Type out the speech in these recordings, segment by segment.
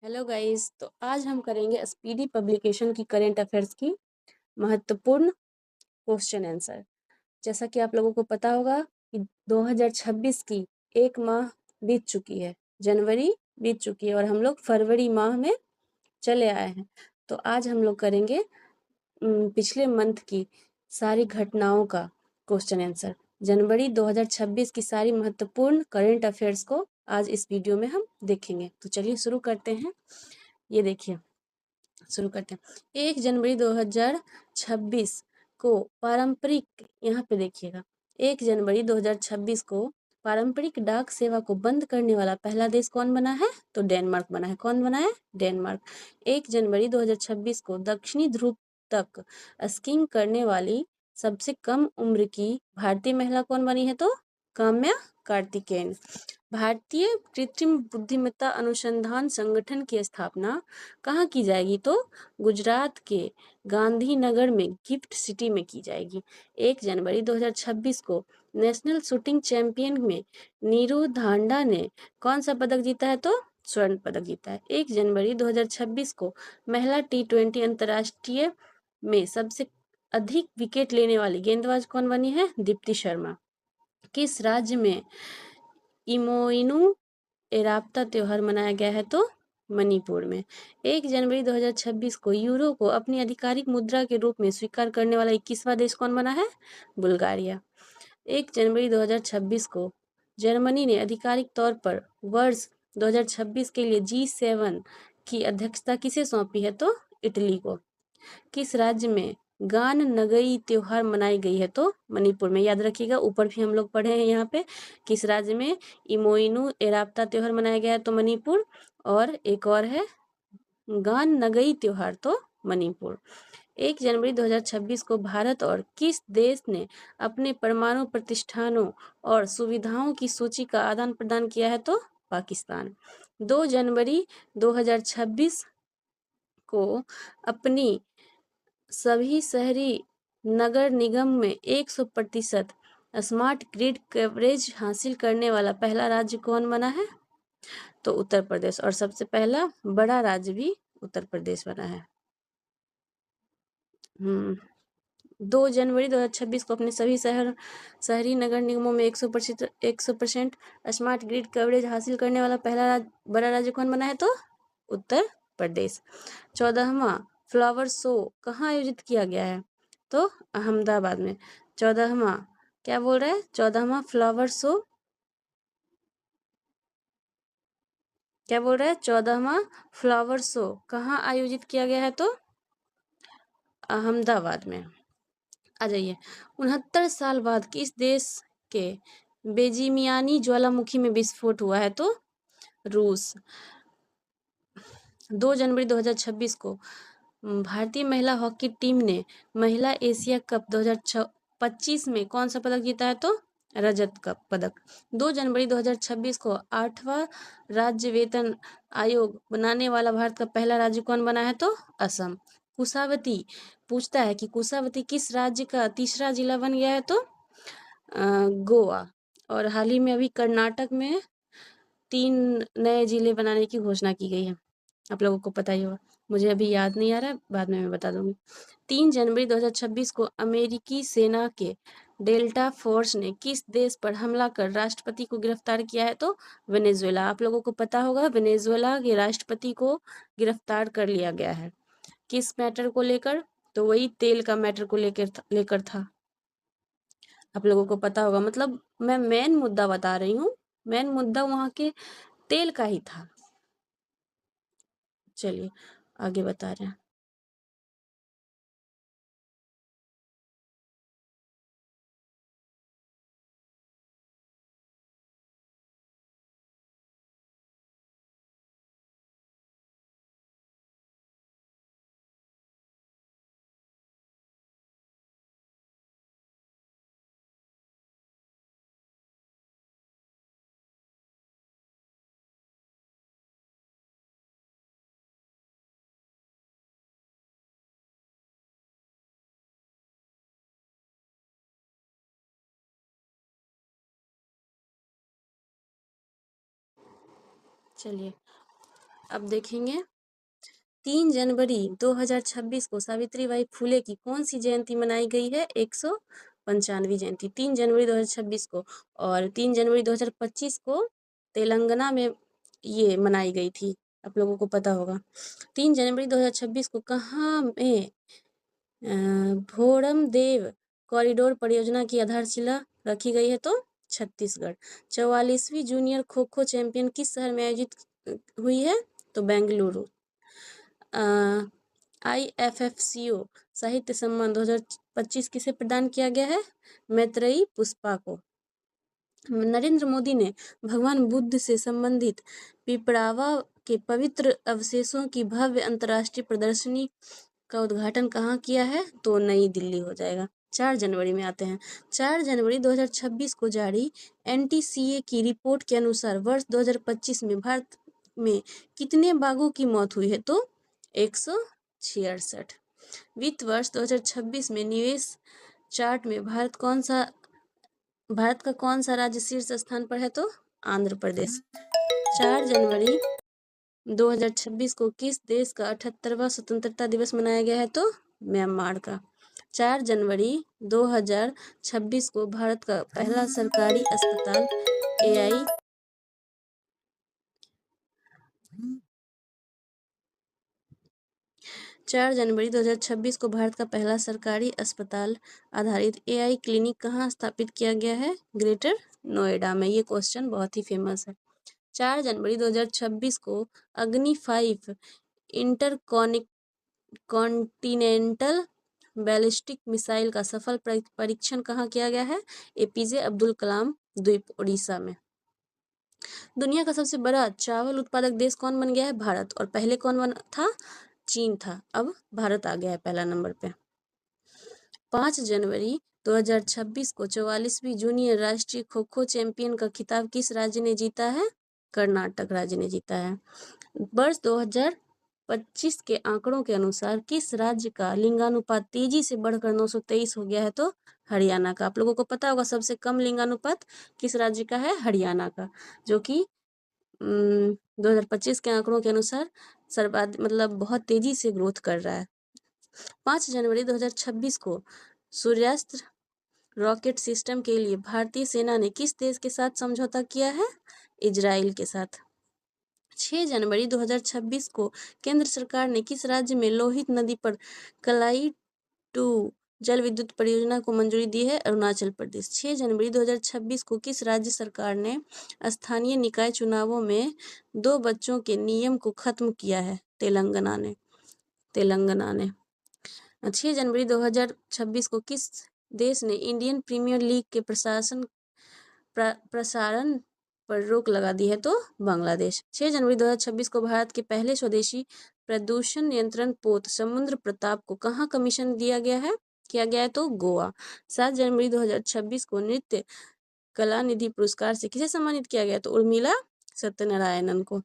Hello guys. तो आज हम करेंगे स्पीडी पब्लिकेशन की करेंट अफेयर्स की महत्वपूर्ण क्वेश्चन आंसर। जैसा कि आप लोगों को पता होगा कि 2026 की एक माह बीत चुकी है, जनवरी बीत चुकी है और हम लोग फरवरी माह में चले आए हैं। तो आज हम लोग करेंगे पिछले मंथ की सारी घटनाओं का क्वेश्चन आंसर। जनवरी 2026 की सारी महत्वपूर्ण करेंट अफेयर्स को आज इस वीडियो में हम देखेंगे। तो चलिए शुरू करते हैं। ये देखिए, शुरू करते हैं। 1 जनवरी 2026 को पारंपरिक, यहाँ पे देखिएगा, 1 जनवरी 2026 को पारंपरिक डाक सेवा को बंद करने वाला पहला देश कौन बना है? तो डेनमार्क बना है। कौन बना है? डेनमार्क। 1 जनवरी 2026 को दक्षिणी ध्रुव तक स्कीइंग करने वाली सबसे कम उम्र की भारतीय महिला कौन बनी है? तो काम्या कार्तिकेयन। भारतीय कृत्रिम बुद्धिमत्ता अनुसंधान संगठन की स्थापना कहाँ की जाएगी? तो गुजरात के गांधीनगर में गिफ्ट सिटी में की जाएगी। 1 जनवरी 2026 को नेशनल शूटिंग चैंपियन में नीरू धांडा ने कौन सा पदक जीता है? तो स्वर्ण पदक जीता है। 1 जनवरी 2026 को महिला T20 अंतर्राष्ट्रीय में सबसे अधिक विकेट लेने वाली गेंदबाज कौन बनी है? दीप्ति शर्मा। किस राज्य में इमोइनु एराप्ता त्योहार मनाया गया है? तो मणिपुर में। 1 जनवरी 2026 को यूरो को अपनी आधिकारिक मुद्रा के रूप में स्वीकार करने वाला 21वां देश कौन बना है? बुल्गारिया। 1 जनवरी 2026 को जर्मनी ने आधिकारिक तौर पर वर्ष 2026 के लिए G7 की अध्यक्षता किसे सौंपी है? तो इटली को। किस राज्य में गान नगई त्योहार मनाई गई है? तो मणिपुर में। याद रखिएगा, ऊपर भी हम लोग पढ़े हैं यहाँ पे किस राज्य में इमोइनु एराप्ता त्योहार मनाया गया है? तो मणिपुर। और एक और है गान नगई त्योहार, तो मणिपुर। 1 जनवरी 2026 को भारत और किस देश ने अपने परमाणु प्रतिष्ठानों और सुविधाओं की सूची का आदान प्रदान किया है? तो पाकिस्तान। 2 जनवरी 2026 को अपनी सभी शहरी नगर निगम में 100% स्मार्ट ग्रिड कवरेज हासिल करने वाला पहला राज्य कौन बना है? तो उत्तर प्रदेश। और सबसे पहला बड़ा राज्य भी उत्तर प्रदेश बना है। 2 जनवरी 2026 को अपने सभी शहरी नगर निगमों में 100% स्मार्ट ग्रिड कवरेज हासिल करने वाला पहला बड़ा राज्य कौन बना है? तो उत्तर प्रदेश। 14वां फ्लावर शो कहाँ आयोजित किया गया है? तो अहमदाबाद में। 14वां क्या बोल रहा है? 14वां फ्लावर शो क्या बोल रहा है? 14वां फ्लावर शो कहाँ आयोजित किया गया है? तो अहमदाबाद में। आ जाइए। 69 साल बाद किस देश के बेजिमियानी ज्वालामुखी में विस्फोट हुआ है? तो रूस। 2 जनवरी 2026 को भारतीय महिला हॉकी टीम ने महिला एशिया कप 2025 में कौन सा पदक जीता है? तो रजत कप पदक। 2 जनवरी 2026 को 8वां राज्य वेतन आयोग बनाने वाला भारत का पहला राज्य कौन बना है? तो असम। कुशावती पूछता है कि कुशावती किस राज्य का तीसरा जिला बन गया है? तो गोवा। और हाल ही में अभी कर्नाटक में 3 नए जिले बनाने की घोषणा की गई है। आप लोगों को पता ही होगा, मुझे अभी याद नहीं आ रहा है, बाद में मैं बता दूंगी। 3 जनवरी 2026 को अमेरिकी सेना के डेल्टा फोर्स ने किस देश पर हमला कर राष्ट्रपति को गिरफ्तार किया है? तो वेनेजुएला। आप लोगों को पता होगा वेनेजुएला के राष्ट्रपति को गिरफ्तार कर लिया गया है। किस मैटर को लेकर? तो वही तेल का मैटर को लेकर था। आप लोगों को पता होगा, मतलब मैं मेन मुद्दा बता रही हूँ, मेन मुद्दा वहाँ के तेल का ही था। चलिए आगे बता रहे हैं। चलिए अब देखेंगे 3 जनवरी 2026 को सावित्रीबाई फुले की कौन सी जयंती मनाई गई है? 195वीं जयंती 3 जनवरी 2026 को। और 3 जनवरी 2025 को तेलंगाना में ये मनाई गई थी, आप लोगों को पता होगा। 3 जनवरी 2026 को कहाँ में भोरमदेव कॉरिडोर परियोजना की आधारशिला रखी गई है? तो छत्तीसगढ़। 44वीं जूनियर खो खो चैंपियन किस शहर में आयोजित हुई है? तो बेंगलुरु। IFFCO साहित्य सम्मान 2025 किसे प्रदान किया गया है? मैत्रेयी पुष्पा को। नरेंद्र मोदी ने भगवान बुद्ध से संबंधित पिपरावा के पवित्र अवशेषों की भव्य अंतर्राष्ट्रीय प्रदर्शनी का उद्घाटन कहाँ किया है? तो नई दिल्ली हो जाएगा। 4 जनवरी में आते हैं। 4 जनवरी 2026 को जारी NTCA की रिपोर्ट के अनुसार वर्ष 2025 में भारत में कितने बाघों की मौत हुई है? तो 166। वित्त वर्ष 2026 में निवेश चार्ट में भारत का कौन सा राज्य शीर्ष स्थान पर है? तो आंध्र प्रदेश। 4 जनवरी 2026 को किस देश का 78वां स्वतंत्रता दिवस मनाया गया है? तो म्यांमार का। 4 जनवरी 2026 को भारत का पहला सरकारी अस्पताल AI 4 जनवरी 2026 को भारत का पहला सरकारी अस्पताल आधारित AI क्लिनिक कहाँ स्थापित किया गया है? ग्रेटर नोएडा में। ये क्वेश्चन बहुत ही फेमस है। 4 जनवरी 2026 को अग्नि 5 इंटर कॉन्टिनेंटल बैलिस्टिक मिसाइल का सफल परीक्षण कहाँ किया गया है? APJ अब्दुल कलाम द्वीप उड़ीसा में। दुनिया का सबसे बड़ा चावल उत्पादक देश कौन बन गया है? भारत। और पहले कौन बना था? चीन था, अब भारत आ गया है पहला नंबर पे। 5 जनवरी 2026 को 44वीं जूनियर राष्ट्रीय खो खो चैंपियन का खिताब किस राज्य ने जीता है? कर्नाटक राज्य ने जीता है। वर्ष 2025 के आंकड़ों के अनुसार किस राज्य का लिंगानुपात तेजी से बढ़कर 923 हो गया है? तो हरियाणा का। आप लोगों को पता होगा सबसे कम लिंगानुपात किस राज्य का है? हरियाणा का, जो कि 2025 के आंकड़ों के अनुसार मतलब बहुत तेजी से ग्रोथ कर रहा है। 5 जनवरी 2026 को सूर्यास्त्र रॉकेट सिस्टम के लिए भारतीय सेना ने किस देश के साथ समझौता किया है? इजराइल के साथ। 6 जनवरी 2026 को केंद्र सरकार ने किस राज्य में लोहित नदी पर कलाई 2 जल विद्युत परियोजना को मंजूरी दी है? अरुणाचल प्रदेश। 6 जनवरी 2026 को किस राज्य सरकार ने स्थानीय निकाय चुनावों में 2 बच्चों के नियम को खत्म किया है? तेलंगाना ने। 6 जनवरी 2026 को किस देश ने इंडियन प्रीमियर लीग के प्रसारण पर रोक लगा दी है? तो बांग्लादेश। 6 जनवरी 2026 को भारत के पहले स्वदेशी प्रदूषण नियंत्रण पोत समुद्र प्रताप को कहाँ कमीशन किया गया है? तो गोवा। 7 जनवरी 2026 को नृत्य कला निधि पुरस्कार से किसे सम्मानित किया गया? तो उर्मिला सत्यनारायणन को।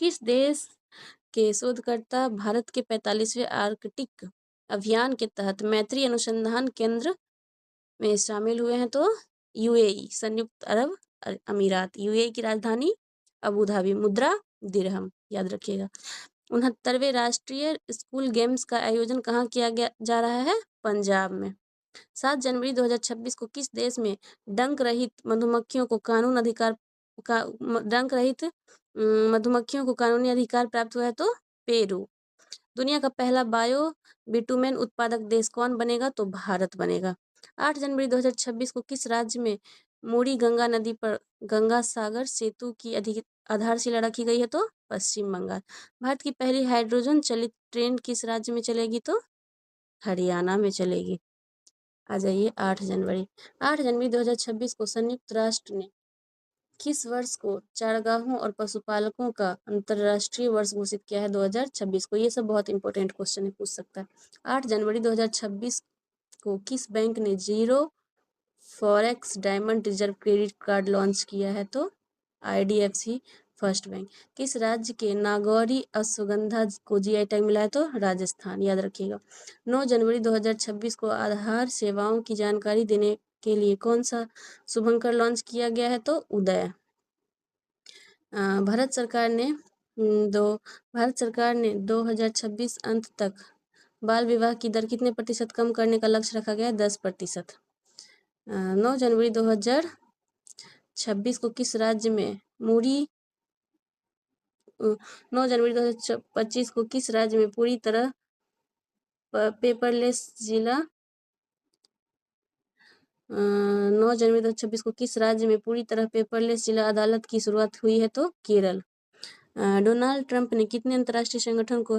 किस देश के शोधकर्ता भारत के 45वें आर्कटिक अभियान के तहत मैत्री अनुसंधान केंद्र में शामिल हुए हैं? तो UAE संयुक्त अरब अमीरात। UAE की राजधानी अबू धाबी। मुद्रा दिरहम, याद रखिएगा। 69वें राष्ट्रीय स्कूल गेम्स का आयोजन कहाँ किया जा रहा है? पंजाब में। 7 जनवरी 2026 को किस देश में डंक रहित मधुमक्खियों को कानूनी अधिकार प्राप्त हुआ है? तो पेरू। दुनिया का पहला बायो बिटुमेन उत्पादक देश कौन बनेगा? तो भारत बनेगा। 8 जनवरी 2026 को किस राज्य में मूड़ी गंगा नदी पर गंगा सागर सेतु की आधारशिला रखी गई है? तो पश्चिम बंगाल। भारत की पहली हाइड्रोजन चलित ट्रेन किस राज्य में चलेगी? तो हरियाणा में चलेगी। आ जाइए 8 जनवरी 2026 को संयुक्त राष्ट्र ने किस वर्ष को चारागाहों और पशुपालकों का अंतर्राष्ट्रीय वर्ष घोषित किया है? 2026 को। ये सब बहुत इंपॉर्टेंट क्वेश्चन है, पूछ सकता है। 8 जनवरी 2026 को किस बैंक ने zero forex diamond reserve credit card launch किया है? तो IDFC फर्स्ट बैंक। किस राज्य के नागौरी अश्वगंधा को GI टैग मिला है? तो राजस्थान, याद रखिएगा। 9 जनवरी 2026 को आधार सेवाओं की जानकारी देने के लिए कौन सा शुभंकर लॉन्च किया गया है? तो उदय। भारत सरकार ने दो भारत सरकार ने 2026 अंत तक बाल विवाह की दर कितने प्रतिशत कम करने का लक्ष्य रखा गया है? 10%। 9 जनवरी 2026 को किस राज्य में मूरी 9 जनवरी 2025 को किस राज्य में पूरी तरह पेपरलेस जिला 9 जनवरी 2026 को किस राज्य में पूरी तरह पेपरलेस जिला अदालत की शुरुआत हुई है? तो केरल। डोनाल्ड ट्रंप ने कितने अंतर्राष्ट्रीय संगठन को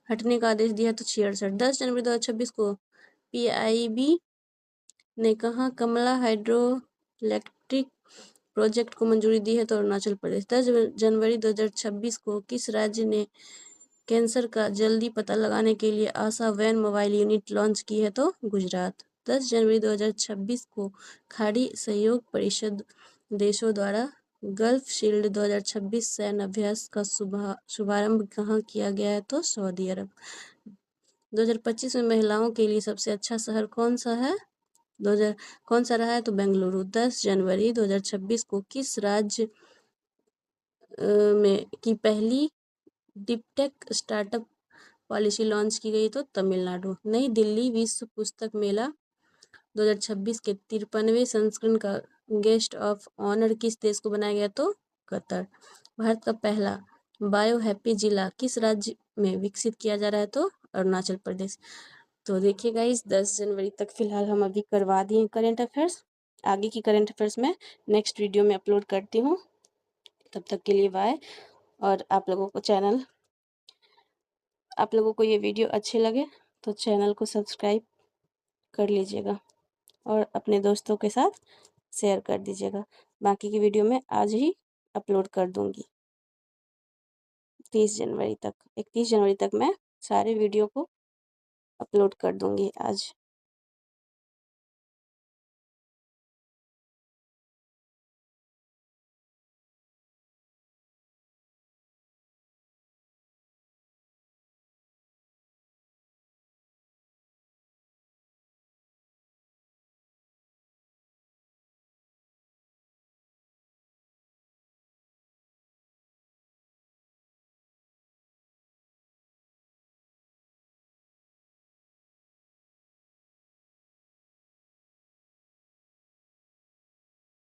हटने का आदेश दिया? तो 66। 10 जनवरी 2026 को PIB ने कहा कमला हाइड्रो इलेक्ट्रिक प्रोजेक्ट को मंजूरी दी है? तो अरुणाचल प्रदेश। 10 जनवरी 2026 को किस राज्य ने कैंसर का जल्दी पता लगाने के लिए आशा वैन मोबाइल यूनिट लॉन्च की है? तो गुजरात। 10 जनवरी 2026 को खाड़ी सहयोग परिषद देशों द्वारा गल्फ शील्ड 2026 सैन्य अभ्यास का शुभारंभ कहाँ किया गया है? तो सऊदी अरब। 2025 में महिलाओं के लिए सबसे अच्छा शहर कौन सा है? कौन सा रहा है? तो बेंगलुरु। 10 जनवरी 2026 को किस राज्य में की पहली डिपटेक स्टार्टअप पॉलिसी लॉन्च की गई? तो तमिलनाडु। नई दिल्ली विश्व पुस्तक मेला 2026 के 53वें संस्करण का गेस्ट ऑफ ऑनर किस देश को बनाया गया? तो कतर। भारत का पहला बायो हैप्पी जिला किस राज्य में विकसित किया जा रहा है? तो अरुणाचल प्रदेश। तो देखिए गाइस 10 जनवरी तक फिलहाल हम अभी करवा दिए करेंट अफेयर्स। आगे की करेंट अफेयर्स में नेक्स्ट वीडियो में अपलोड करती हूँ। तब तक के लिए बाय। और आप लोगों को ये वीडियो अच्छे लगे तो चैनल को सब्सक्राइब कर लीजिएगा और अपने दोस्तों के साथ शेयर कर दीजिएगा। बाकी की वीडियो मैं आज ही अपलोड कर दूंगी 31 जनवरी तक मैं सारे वीडियो को अपलोड कर दूंगी आज।